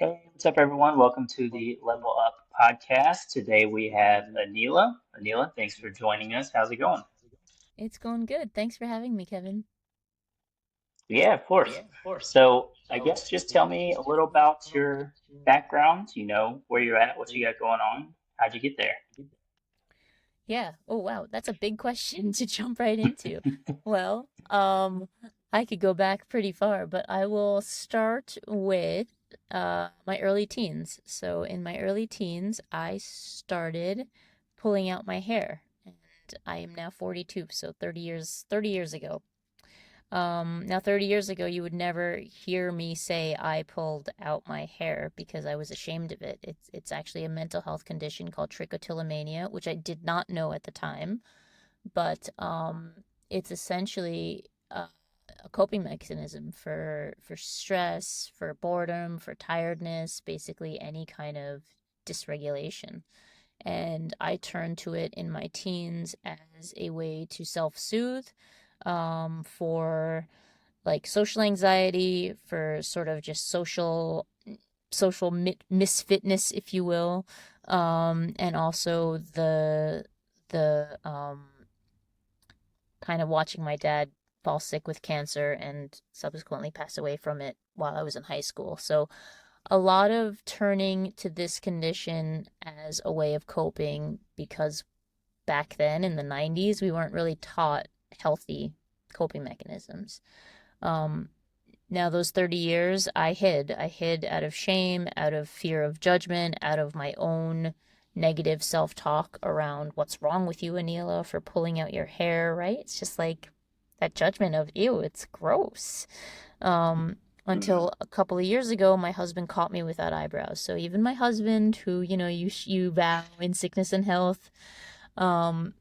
Hey, what's up, everyone? Welcome to the Level Up podcast. Today we have Aneela. Aneela, thanks for joining us. How's it going? It's going good. Thanks for having me, Kevin. Yeah, of course. So, I guess just tell me a little about your background, where you're at, what you got going on. How'd you get there? Yeah. Oh, wow. That's a big question to jump right into. Well, I could go back pretty far, but I will start with my early teens. So in my early teens, I started pulling out my hair, and I am now 42, so 30 years ago. Now 30 years ago, you would never hear me say I pulled out my hair because I was ashamed of it. It's actually a mental health condition called trichotillomania, which I did not know at the time, but it's essentially a coping mechanism for stress, for boredom, for tiredness, basically any kind of dysregulation. And I turned to it in my teens as a way to self-soothe, for like social anxiety, for sort of just social misfitness, if you will, and also the kind of watching my dad fall sick with cancer and subsequently pass away from it while I was in high school. So a lot of turning to this condition as a way of coping because back then in the 90s we weren't really taught healthy coping mechanisms. Um, Now, those 30 years, I hid. I hid out of shame, out of fear of judgment, out of my own negative self talk around what's wrong with you, Aneela, for pulling out your hair, right? It's just like that judgment of, ew, it's gross. Hmm. Until a couple of years ago, my husband caught me without eyebrows. So even my husband, who, you vow in sickness and health, um,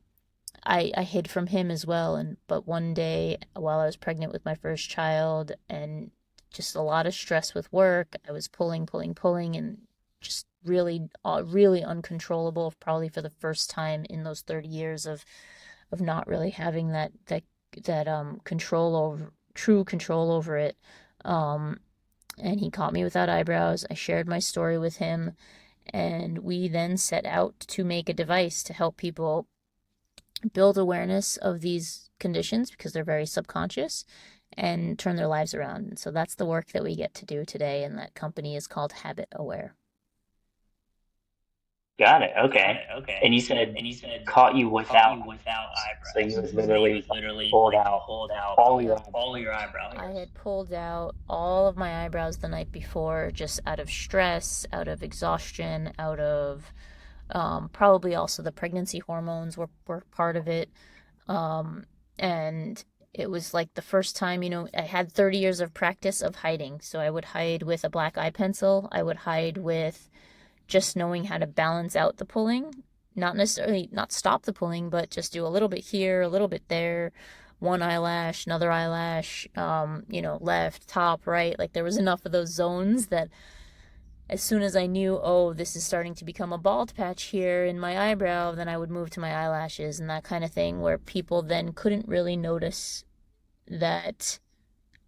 I hid from him as well. And but one day while I was pregnant with my first child and just a lot of stress with work, I was pulling, and just really uncontrollable, probably for the first time in those 30 years of not really having that control over true control over it. Um, and he caught me without eyebrows. I shared my story with him, and we then set out to make a device to help people build awareness of these conditions because they're very subconscious and turn their lives around. And so that's the work that we get to do today, and that company is called Habit Aware. Got it. Okay. And you said caught you without eyebrows. So you was literally like pulled out all your Yep. eyebrows. I had pulled out all of my eyebrows the night before just out of stress, out of exhaustion, out of probably also the pregnancy hormones were part of it. And it was like the first time, I had 30 years of practice of hiding. So I would hide with a black eye pencil. I would hide with just knowing how to balance out the pulling, not necessarily not stop the pulling, but just do a little bit here, a little bit there, one eyelash, another eyelash, left, top, right. Like there was enough of those zones that as soon as I knew, oh, this is starting to become a bald patch here in my eyebrow, then I would move to my eyelashes and that kind of thing, where people then couldn't really notice that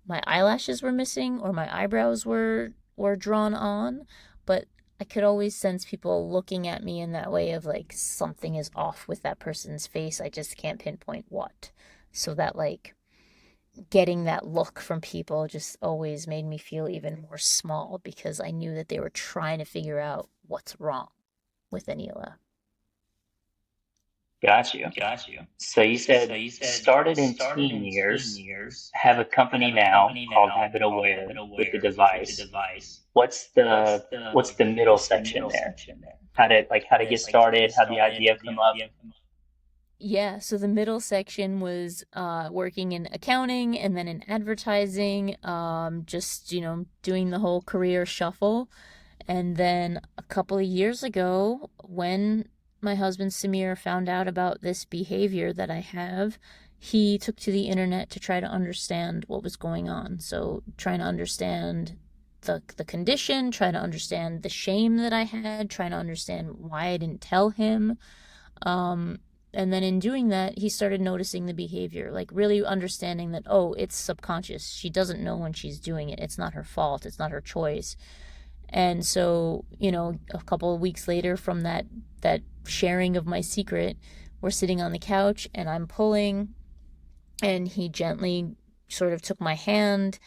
my eyelashes were missing or my eyebrows were drawn on, but I could always sense people looking at me in that way of like something is off with that person's face. I just can't pinpoint what. So that like getting that look from people just always made me feel even more small because I knew that they were trying to figure out what's wrong with Aneela. Got you. So you said started in teen years, have a company now called Habit Aware with the device. What's the middle section there? How to get started? How the idea come up? Yeah, so the middle section was working in accounting and then in advertising, just, doing the whole career shuffle. And then a couple of years ago, when my husband Samir found out about this behavior that I have, he took to the internet to try to understand what was going on. So, trying to understand the condition, trying to understand the shame that I had, trying to understand why I didn't tell him. Um, and then in doing that, he started noticing the behavior, like really understanding that, oh, it's subconscious. She doesn't know when she's doing it. It's not her fault. It's not her choice. And so, a couple of weeks later from that sharing of my secret, we're sitting on the couch and I'm pulling, and he gently sort of took my hand,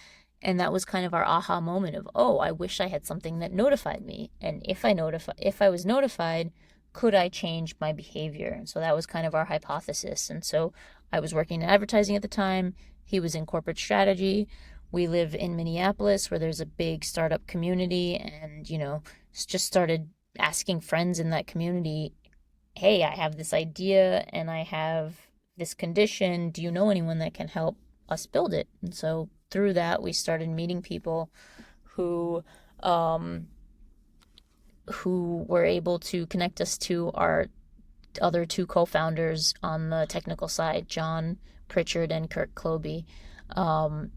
and that was kind of our aha moment of, oh, I wish I had something that notified me, and if I was notified, could I change my behavior? And so that was kind of our hypothesis. And so I was working in advertising at the time, he was in corporate strategy. We live in Minneapolis where there's a big startup community, and just started asking friends in that community, hey, I have this idea and I have this condition. Do you know anyone that can help us build it? And so through that, we started meeting people who um, who were able to connect us to our other two co-founders on the technical side, John Pritchard and Kirk Kloby, um,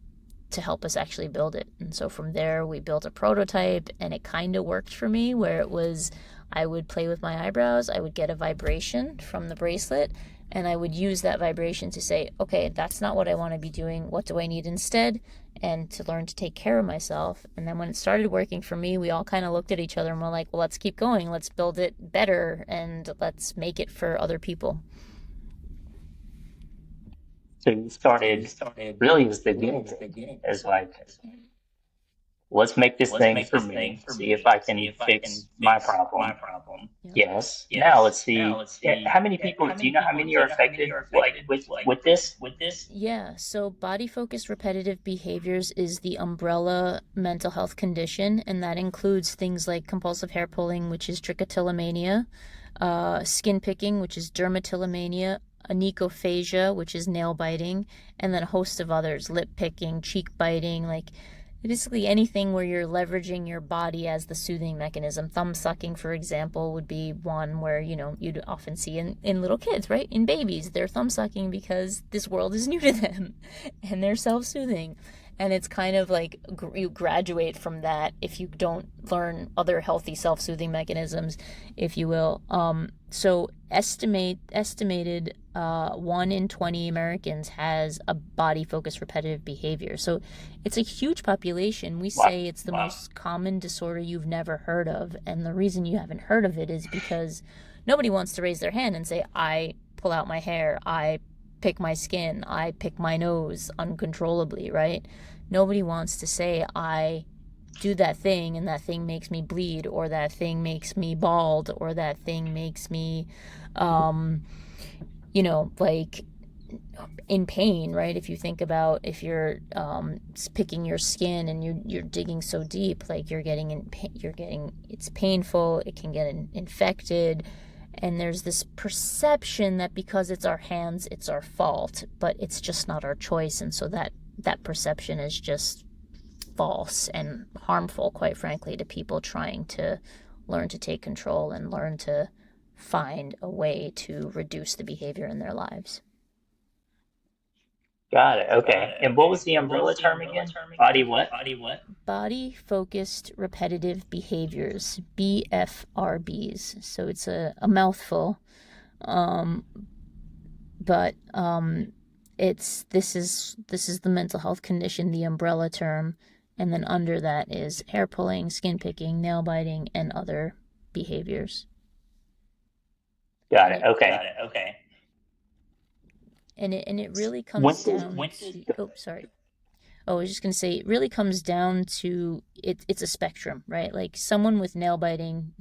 to help us actually build it. And so from there, we built a prototype, and it kind of worked for me, where it was, I would play with my eyebrows, I would get a vibration from the bracelet, and I would use that vibration to say, okay, that's not what I want to be doing. What do I need instead? And to learn to take care of myself. And then when it started working for me, we all kind of looked at each other and were like, well, let's keep going. Let's build it better, and let's make it for other people. So you started really as the beginning, as like, let's make this thing for me, see if I can fix my problem. Yep. Yes. Now let's see. How many people do you know? How many are affected like with this? Yeah, so body focused repetitive behaviors is the umbrella mental health condition, and that includes things like compulsive hair pulling, which is trichotillomania, skin picking, which is dermatillomania, anechophagia, which is nail biting, and then a host of others, lip picking, cheek biting, like basically anything where you're leveraging your body as the soothing mechanism. Thumb sucking, for example, would be one where, you'd often see in little kids, right? In babies, they're thumb sucking because this world is new to them and they're self-soothing. And it's kind of like you graduate from that if you don't learn other healthy self-soothing mechanisms, if you will. So estimated 1 in 20 Americans has a body-focused repetitive behavior. So it's a huge population. We Wow. say it's the most common disorder you've never heard of, and the reason you haven't heard of it is because nobody wants to raise their hand and say, I pull out my hair, I pick my skin, I pick my nose uncontrollably, right? Nobody wants to say, I do that thing and that thing makes me bleed, or that thing makes me bald, or that thing makes me, um, like in pain, right? If you think about if you're picking your skin and you're digging so deep, like it's painful, it can get infected, and there's this perception that because it's our hands, it's our fault, but it's just not our choice. And so that perception is just false and harmful, quite frankly, to people trying to learn to take control and learn to find a way to reduce the behavior in their lives. Got it. Okay. And what was the umbrella term again? Body what? Body focused repetitive behaviors, BFRBs. So it's a mouthful. Um, but this is the mental health condition, the umbrella term, and then under that is hair pulling, skin picking, nail biting, and other behaviors. Got And it. it Okay. and it really When comes did down to, oh, sorry. Oh, I was just gonna say, it really comes down to it's a spectrum, right? Like someone with nail biting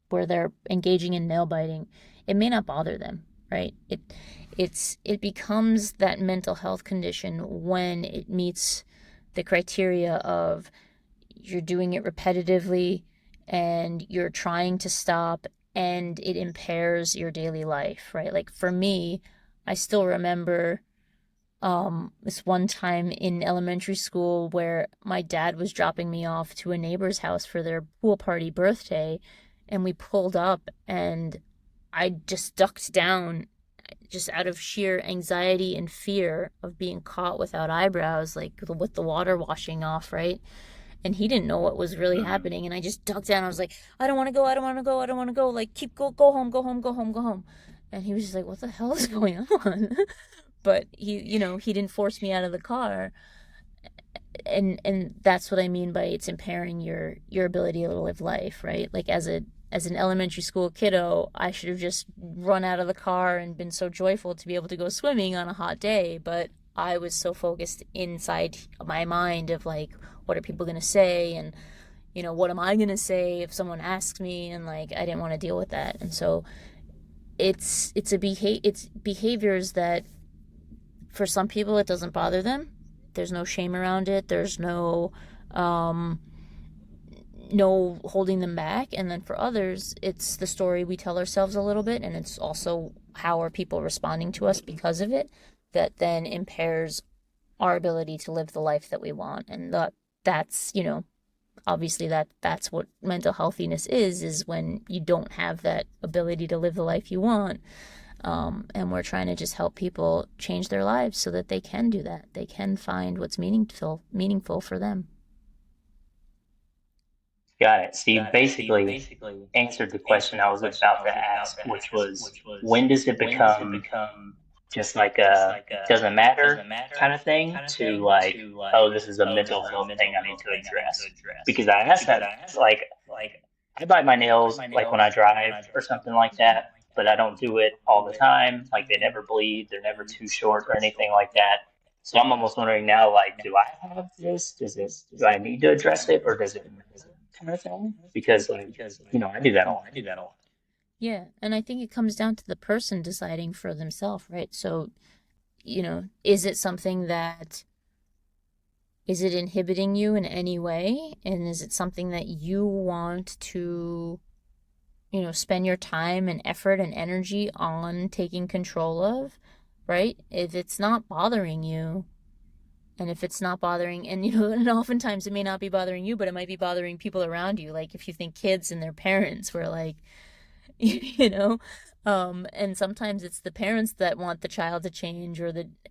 where they're engaging in nail biting, it may not bother them, right? It becomes that mental health condition when it meets the criteria of you're doing it repetitively and you're trying to stop, and it impairs your daily life, right? Like for me, I still remember this one time in elementary school where my dad was dropping me off to a neighbor's house for their pool party birthday, and we pulled up, and I just ducked down just out of sheer anxiety and fear of being caught without eyebrows, like with the water washing off, right? And he didn't know what was really happening, and I just ducked down. I was like, I don't want to go, I don't want to go, I don't want to go. Like, go home, go home, go home, go home. And he was just like, what the hell is going on? But he didn't force me out of the car. and that's what I mean by it's impairing your ability to live life, right? Like as an elementary school kiddo, I should have just run out of the car and been so joyful to be able to go swimming on a hot day, but I was so focused inside my mind of like, what are people going to say? And, what am I going to say if someone asks me? And like, I didn't want to deal with that. And so it's behaviors that for some people it doesn't bother them. There's no shame around it. There's um, no holding them back. And then for others, it's the story we tell ourselves a little bit, and it's also how are people responding to us because of it that then impairs our ability to live the life that we want. And that's obviously that's what mental healthiness is when you don't have that ability to live the life you want. And we're trying to just help people change their lives so that they can do that. They can find what's meaningful for them. Got it. So you basically answered the question I was about to ask, which was when does it become just like a doesn't matter kind of thing to like, oh, this is a mental health thing I need to address? Because I asked that, like, I bite my nails like when I drive or something like that, but I don't do it all the time. Like they never bleed, they're never too short or anything like that. So I'm almost wondering now, like, do I have this? Do I need to address it or does it matter kind of thing? Because like, I do that a lot. Yeah, and I think it comes down to the person deciding for themselves, right? So, is it something that is it inhibiting you in any way? And is it something that you want to, spend your time and effort and energy on taking control of, right? If it's not bothering you, and if it's not bothering, and and oftentimes it may not be bothering you, but it might be bothering people around you. Like if you think kids and their parents were like, you know and sometimes it's the parents that want the child to change,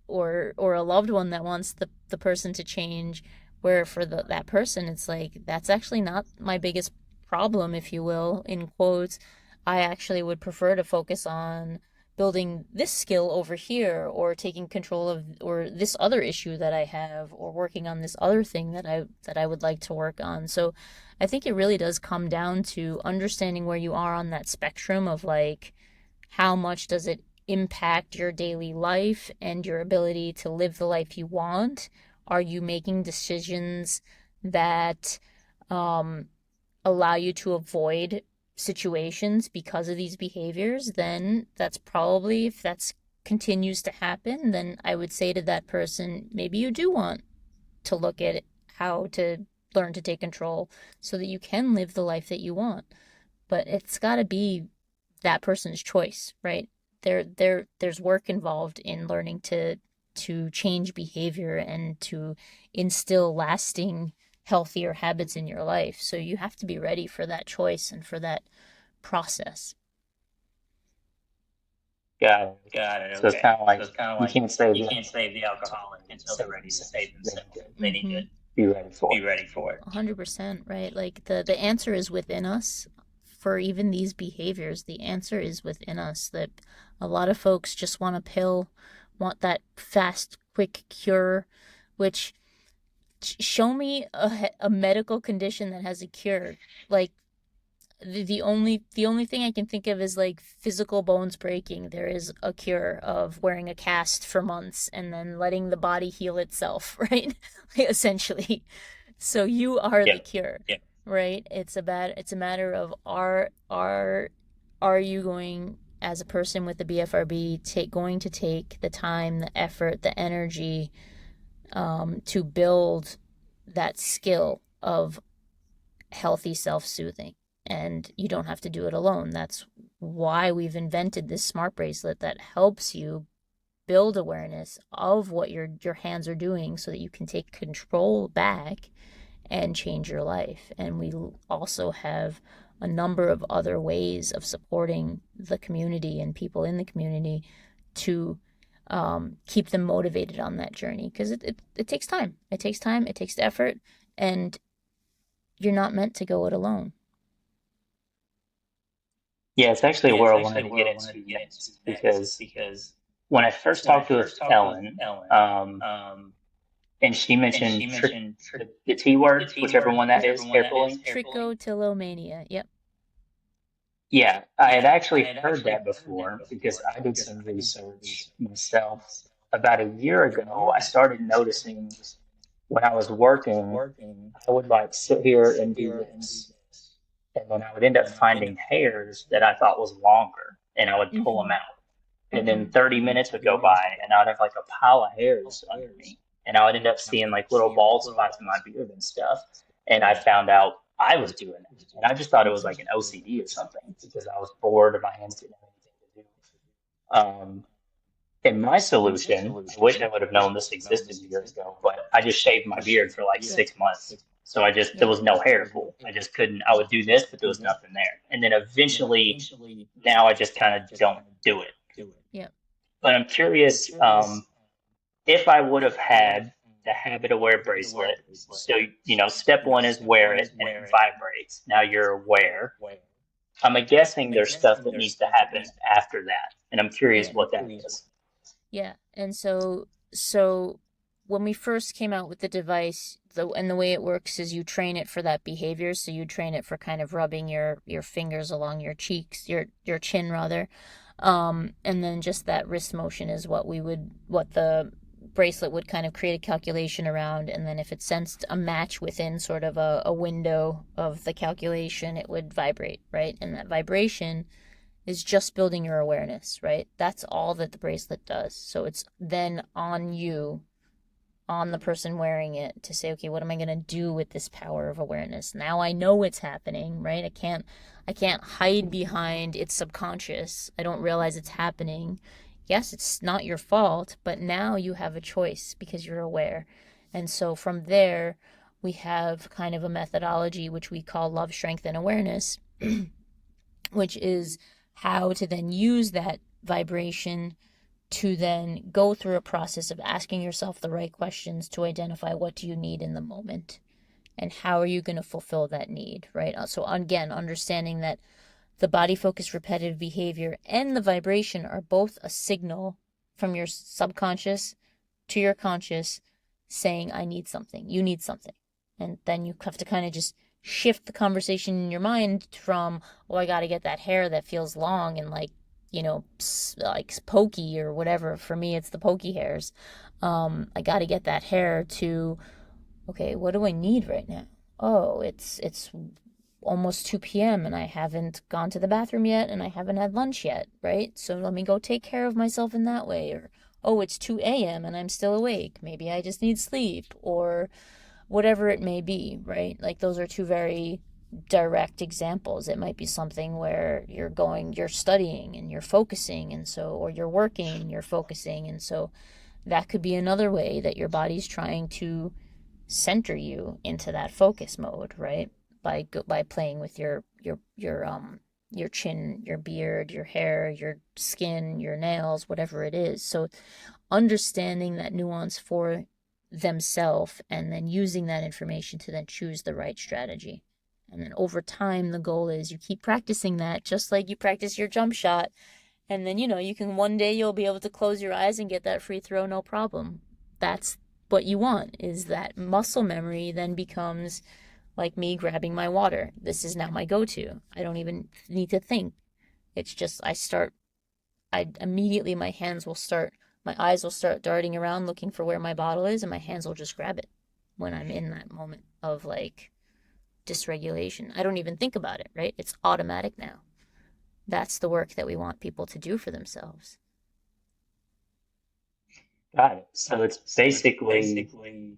or or a loved one that wants the person to change, where for that person it's like that's actually not my biggest problem, if you will, in quotes. I actually would prefer to focus on building this skill over here, or taking control of, or this other issue that I have, or working on this other thing that I would like to work on. So I think it really does come down to understanding where you are on that spectrum of like how much does it impact your daily life and your ability to live the life you want? Are you making decisions that um, allow you to avoid situations because of these behaviors? Then that's probably, if that's continues to happen, then I would say to that person, maybe you do want to look at how to learn to take control so that you can live the life that you want. But it's got to be that person's choice, right? There's work involved in learning to change behavior and to instill lasting healthier habits in your life. So you have to be ready for that choice and for that process. Got it. Okay. So it's kind of like you can't save the alcoholic until they're ready to save themselves. They need to Mm-hmm. be ready for it. 100%, right? Like the answer is within us for even these behaviors. The answer is within us. That a lot of folks just want a pill, want that fast, quick cure, which show me a medical condition that has a cure. Like the only thing I can think of is like physical bones breaking. There is a cure of wearing a cast for months and then letting the body heal itself, right? Essentially. So you are the Yep. cure, right? It's a matter of are you going, as a person with the BFRB, going to take the time, the effort, the energy to build that skill of healthy self-soothing. And you don't have to do it alone. That's why we've invented this smart bracelet that helps you build awareness of what your hands are doing so that you can take control back and change your life. And we also have a number of other ways of supporting the community and people in the community to keep them motivated on that journey, because it takes time. It takes time, it takes effort, and you're not meant to go it alone. Yeah, it's actually where I wanted to get into next because when I first talked with Ellen, um, And she mentioned the T word, whichever one that is, hair pulling. Trichotillomania. Yep. Yeah, I had actually heard that before because I did some research myself. About a year ago, I started noticing when I was working, I would like sit here and do this, and then I would end up finding hairs that I thought was longer, and I would pull them Mm-hmm. out. And then Mm-hmm. 30 minutes would go by, and I'd have like a pile of hairs under me, and I would end up seeing like little bald spots in my beard and stuff. And I Right. found out I was doing it, and I just thought it was like an OCD or something because I was bored and my hands didn't have anything to do. And my solution, I wish I would have known this existed years ago, but I just shaved my beard for like Yep. 6 months. So there Yep. was no hair pull. I just couldn't, I would do this, but there was nothing there. And then eventually, now I just kind of don't do it. Yep. But I'm curious, if I would have had the habit aware bracelet. So, step one is wear it and it vibrates. Now you're aware. I'm guessing there's stuff that needs to happen after that. And I'm curious Yeah. what that is. Yeah. And so when we first came out with the device, the way it works is you train it for that behavior. So you train it for kind of rubbing your fingers along your cheeks, your chin rather. And then just that wrist motion is what the bracelet would kind of create a calculation around, and then if it sensed a match within sort of a window of the calculation, it would vibrate, right? And that vibration is just building your awareness, right? That's all that the bracelet does. So it's then on you, on the person wearing it, to say, okay, what am I going to do with this power of awareness? Now I know it's happening, right? I can't hide behind its subconscious. I don't realize it's happening. Yes, it's not your fault, but now you have a choice because you're aware. And so from there, we have kind of a methodology which we call love, strength, and awareness, which is how to then use that vibration to then go through a process of asking yourself the right questions to identify what do you need in the moment and how are you going to fulfill that need, right? So again, understanding that the body focused repetitive behavior and the vibration are both a signal from your subconscious to your conscious saying, I need something, you need something. And then you have to kind of just shift the conversation in your mind from, oh, I got to get that hair that feels long and like pokey or whatever. For me, it's the pokey hairs. I got to get that hair to, okay, what do I need right now? Oh, it's almost 2 p.m. and I haven't gone to the bathroom yet and I haven't had lunch yet, right? So let me go take care of myself in that way. Or, oh, it's 2 a.m. and I'm still awake. Maybe I just need sleep, or whatever it may be, right? Like those are two very direct examples. It might be something where you're studying and you're focusing, and so, or you're working and you're focusing, and so that could be another way that your body's trying to center you into that focus mode, right? By playing with your chin, your beard, your hair, your skin, your nails, whatever it is. So understanding that nuance for themselves and then using that information to then choose the right strategy. And then over time, the goal is you keep practicing that just like you practice your jump shot. And then, you can one day you'll be able to close your eyes and get that free throw, no problem. That's what you want, is that muscle memory then becomes like me grabbing my water. This is now my go-to. I don't even need to think. It's just I immediately, my eyes will start darting around looking for where my bottle is, and my hands will just grab it when I'm in that moment of like dysregulation. I don't even think about it, right? It's automatic now. That's the work that we want people to do for themselves. Got it. So it's basically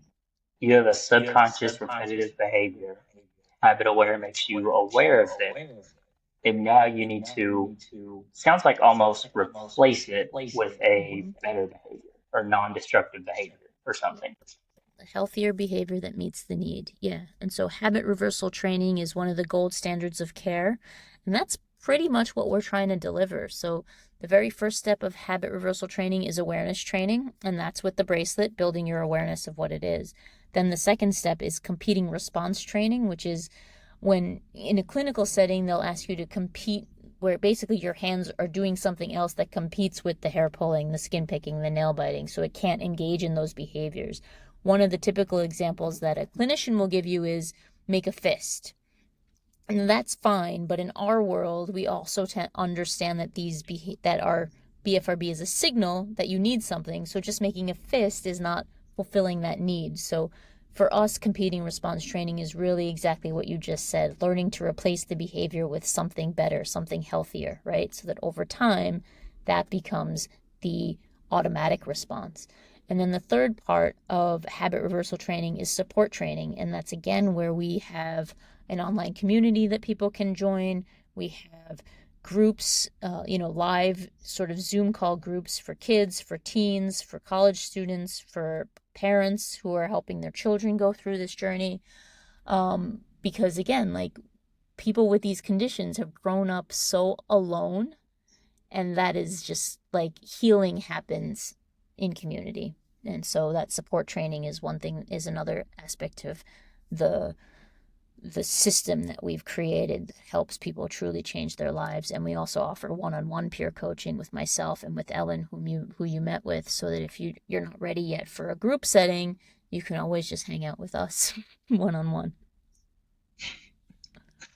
you have a subconscious repetitive behavior. Habit aware makes you aware of it. And now you need to, sounds like almost replace it with a better behavior or non-destructive behavior or something. A healthier behavior that meets the need. Yeah. And so habit reversal training is one of the gold standards of care. And that's pretty much what we're trying to deliver. So the very first step of habit reversal training is awareness training. And that's with the bracelet, building your awareness of what it is. Then the second step is competing response training, which is when in a clinical setting, they'll ask you to compete where basically your hands are doing something else that competes with the hair pulling, the skin picking, the nail biting. So it can't engage in those behaviors. one of the typical examples that a clinician will give you is make a fist. And that's fine, but in our world, we also understand that that our BFRB is a signal that you need something. So just making a fist is not fulfilling that need. So for us, competing response training is really exactly what you just said, learning to replace the behavior with something better, something healthier, right? So that over time, that becomes the automatic response. And then the third part of habit reversal training is support training. And that's again where we have an online community that people can join. We have groups, live sort of Zoom call groups for kids, for teens, for college students, for parents who are helping their children go through this journey. Because again, like people with these conditions have grown up so alone, and that is just like healing happens in community. And so that support training is another aspect of the system that we've created that helps people truly change their lives. And we also offer one-on-one peer coaching with myself and with Ellen, who you met with, so that if you're not ready yet for a group setting, you can always just hang out with us one-on-one.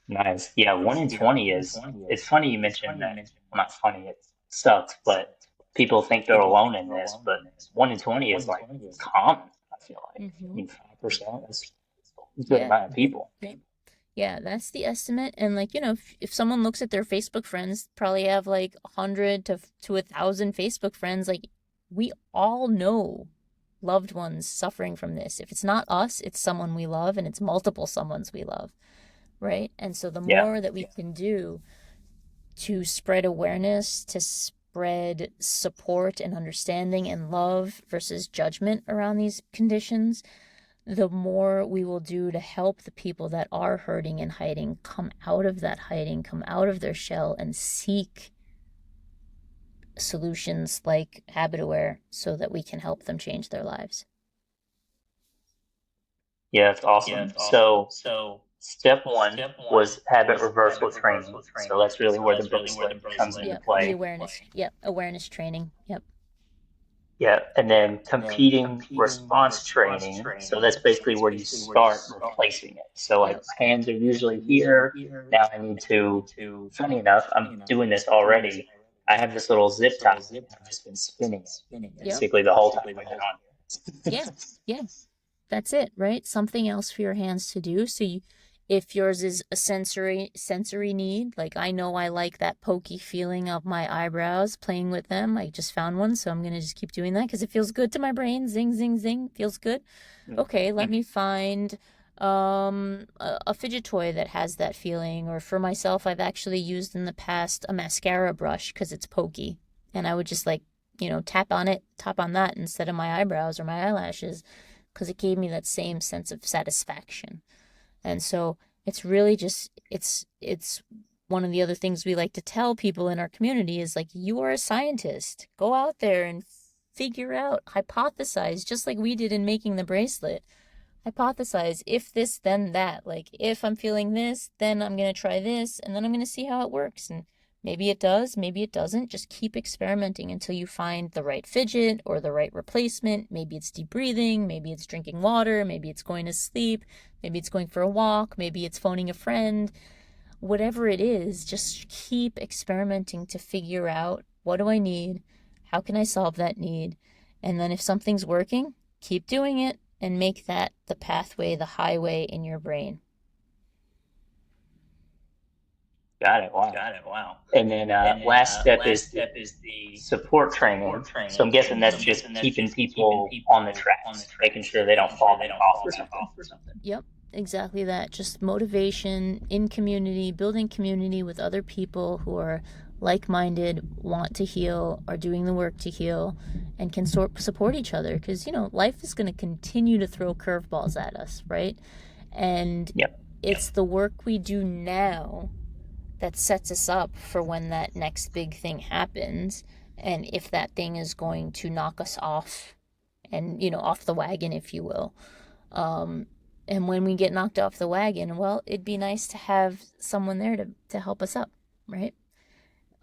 Nice. Yeah, 1 in 20 is, it's funny you mentioned that. Well, not funny, it sucks, but people think they're alone in this, but 1 in 20 is like common, I feel like. I Mm-hmm. mean, 5%, that's a good Yeah. amount of people. Yeah. Yeah, that's the estimate. And like, if someone looks at their Facebook friends, probably have like 100 to 1,000 Facebook friends, like we all know loved ones suffering from this. If it's not us, it's someone we love, and it's multiple someones we love, right? And so the Yeah. more that we can do to spread awareness, to spread support and understanding and love versus judgment around these conditions, the more we will do to help the people that are hurting and hiding come out of that hiding, come out of their shell, and seek solutions like habit aware so that we can help them change their lives. Yeah, it's awesome. So step one was habit reversal training. So that's really where the bracelet comes into Yep, the play. awareness. Yep, awareness training. Yep. Yeah, and then competing response training. So that's basically where you start replacing it. So like Yep. my hands are usually here. Now I need to, funny enough, I'm doing this already. I have this little zip tie and I've just been spinning it Yep. basically the whole time I've been on here. Yeah. Yeah. That's it, right? Something else for your hands to do. So if yours is a sensory need, like I know I like that pokey feeling of my eyebrows, playing with them. I just found one, so I'm gonna just keep doing that because it feels good to my brain. Zing, zing, zing, feels good. Okay, let me find a fidget toy that has that feeling. Or for myself, I've actually used in the past a mascara brush because it's pokey, and I would just like tap on that instead of my eyebrows or my eyelashes, because it gave me that same sense of satisfaction. And so it's really just it's one of the other things we like to tell people in our community is like, you are a scientist. Go out there and figure out, hypothesize, just like we did in making the bracelet. Hypothesize, if this, then that. Like, if I'm feeling this, then I'm going to try this, and then I'm going to see how it works. And maybe it does, maybe it doesn't. Just keep experimenting until you find the right fidget or the right replacement. Maybe it's deep breathing, maybe it's drinking water, maybe it's going to sleep, maybe it's going for a walk, maybe it's phoning a friend. Whatever it is, just keep experimenting to figure out, what do I need? How can I solve that need? And then if something's working, keep doing it and make that the pathway, the highway in your brain. Got it. Wow. And then last step is the support training. So I'm guessing that's just keeping people on the tracks, making sure they don't fall off or something. Yep, exactly that. Just motivation in community, building community with other people who are like-minded, want to heal, are doing the work to heal, and can support each other. Because, life is going to continue to throw curveballs at us, right? And Yep. it's the work we do now that sets us up for when that next big thing happens. And if that thing is going to knock us off and, off the wagon, if you will. And when we get knocked off the wagon, well, it'd be nice to have someone there to help us up, right?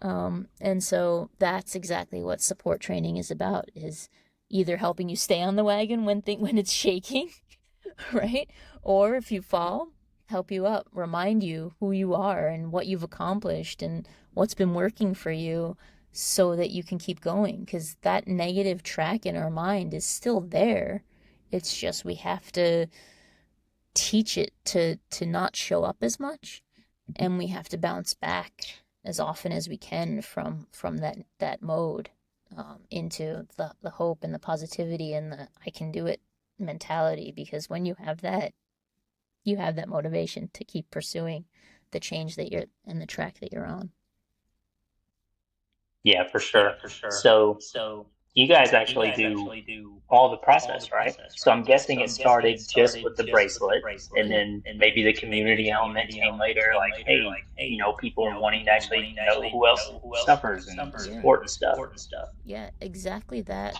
And so that's exactly what support training is about, is either helping you stay on the wagon when it's shaking, right? Or if you fall, help you up, remind you who you are and what you've accomplished and what's been working for you so that you can keep going. Because that negative track in our mind is still there. It's just we have to teach it to not show up as much, and we have to bounce back as often as we can from that mode, into the hope and the positivity and the I can do it mentality, because when you have that motivation to keep pursuing the change that you're and the track that you're on. Yeah, for sure. So you guys actually do all the process, right? So I'm guessing it started just with the bracelet, and Yep. then maybe the community element came later, like, hey, people are wanting to actually know who else suffers and Yeah. support and stuff. Yeah, exactly that.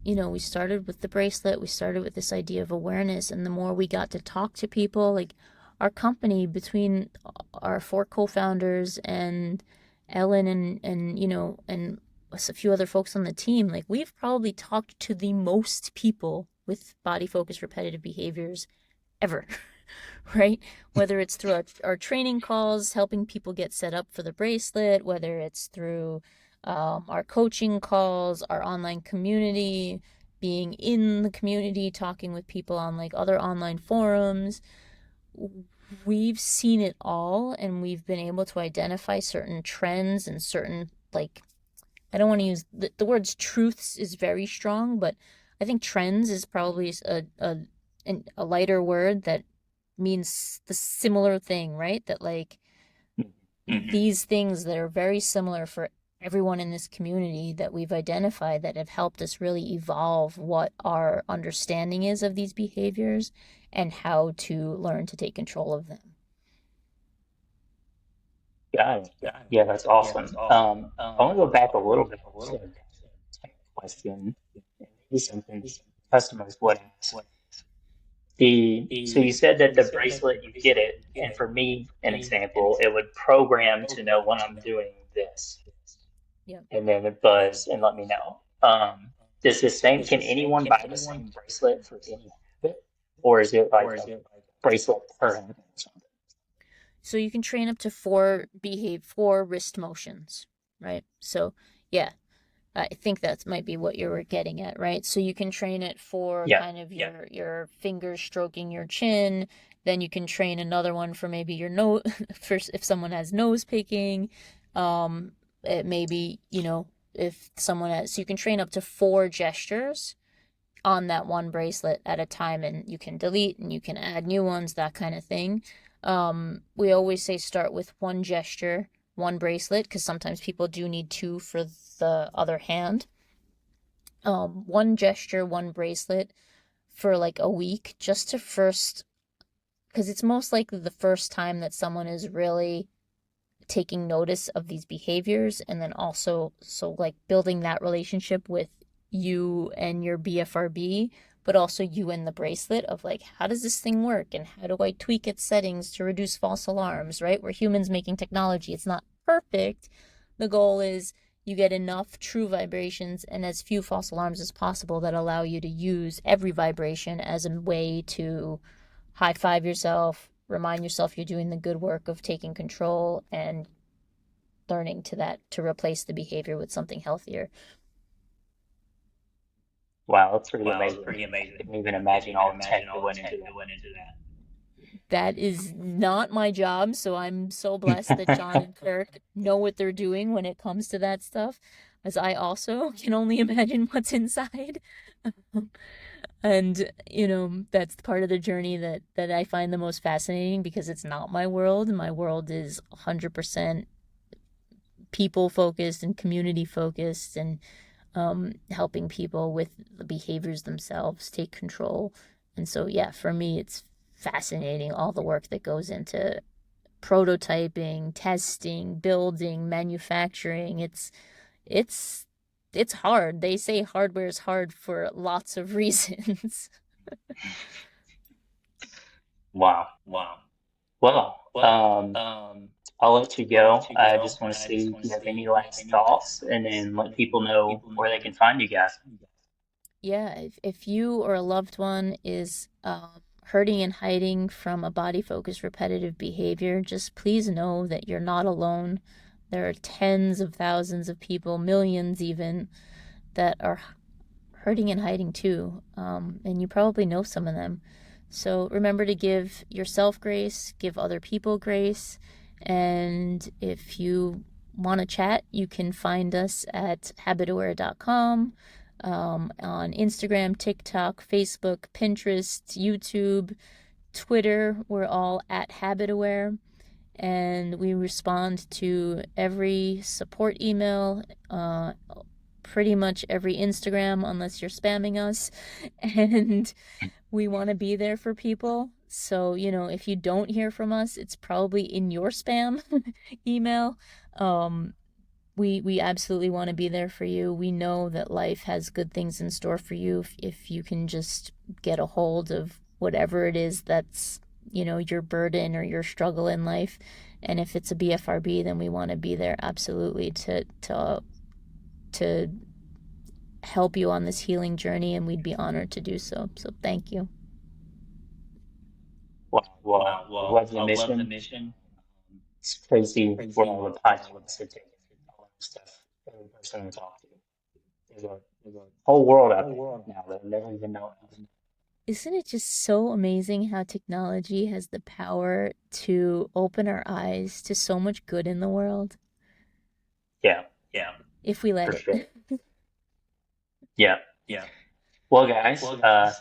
We started with the bracelet, we started with this idea of awareness, and the more we got to talk to people, like our company, between our four co-founders and Ellen and a few other folks on the team, like we've probably talked to the most people with body focused repetitive behaviors ever. Right? Whether it's through our training calls, helping people get set up for the bracelet, whether it's through our coaching calls, our online community, being in the community, talking with people on like other online forums. We've seen it all, and we've been able to identify certain trends and certain, like, I don't want to use the words truths is very strong, but I think trends is probably a lighter word that means the similar thing, right? That like these things that are very similar for everyone in this community that we've identified that have helped us really evolve what our understanding is of these behaviors and how to learn to take control of them. Got it. Yeah, that's awesome. I want to go back a little bit to a question, maybe something customers would ask. So you said that the bracelet, you get it, and for me, an example, it would program to know when I'm doing this, Yeah. and then it buzz and let me know. Does the same, can anyone buy the same bracelet for any habit, or is it like a bracelet per habit or something? So you can train up to four wrist motions, right? So yeah, I think that might be what you were getting at, right? So you can train it for Yeah. kind of your fingers stroking your chin. Then you can train another one for maybe your nose, for if someone has nose picking. It maybe, if someone has, so you can train up to four gestures on that one bracelet at a time, and you can delete and you can add new ones, that kind of thing. We always say start with one gesture, one bracelet, because sometimes people do need two for the other hand. One gesture, one bracelet for like a week, just to first, because it's most likely the first time that someone is really taking notice of these behaviors, and then also so like building that relationship with you and your BFRB, but also you and the bracelet of like, how does this thing work and how do I tweak its settings to reduce false alarms, right? We're humans making technology. It's not perfect. The goal is you get enough true vibrations and as few false alarms as possible that allow you to use every vibration as a way to high five yourself, remind yourself you're doing the good work of taking control and learning to replace the behavior with something healthier. Wow, that's pretty amazing. I couldn't even imagine all the tech that went into that. That is not my job, so I'm so blessed that John and Kirk know what they're doing when it comes to that stuff, as I also can only imagine what's inside. And that's part of the journey that I find the most fascinating, because it's not my world. My world is 100% people focused and community focused, and helping people with the behaviors themselves take control. And so, yeah, for me, it's fascinating all the work that goes into prototyping, testing, building, manufacturing. It's it's hard. They say hardware is hard for lots of reasons. Wow. Well, I'll let you go. I just want to see if you have any last thoughts, and then let people know where they can find you guys. Yeah, if you or a loved one is hurting and hiding from a body focused repetitive behavior, just please know that you're not alone. There are tens of thousands of people, millions even, that are hurting and hiding too. And you probably know some of them. So remember to give yourself grace, give other people grace. And if you want to chat, you can find us at habitaware.com, on Instagram, TikTok, Facebook, Pinterest, YouTube, Twitter. We're all at habitaware. And we respond to every support email, pretty much every Instagram, unless you're spamming us. And we want to be there for people. So, if you don't hear from us, it's probably in your spam email. Um, we absolutely want to be there for you. We know that life has good things in store for you if you can just get a hold of whatever it is that's, your burden or your struggle in life. And if it's a BFRB, then we want to be there absolutely to help you on this healing journey, and we'd be honored to do so. So thank you. Well, I love the mission. It's crazy where all the podcasts are taken. All that stuff. Every person I talk to. There's a whole world out there now that I never even know of. Isn't it just so amazing how technology has the power to open our eyes to so much good in the world Yeah, if we let for it? sure. Yeah. Well, guys,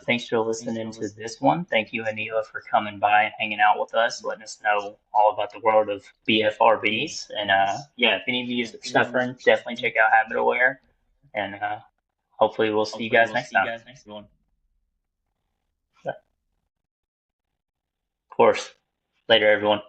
thanks for listening to this one. Thank you, Aneela, for coming by and hanging out with us, letting us know all about the world of BFRBs. And yeah, if any of you are suffering, definitely check out Habit Aware. And hopefully, we'll see you guys next time. Of course. Later, everyone.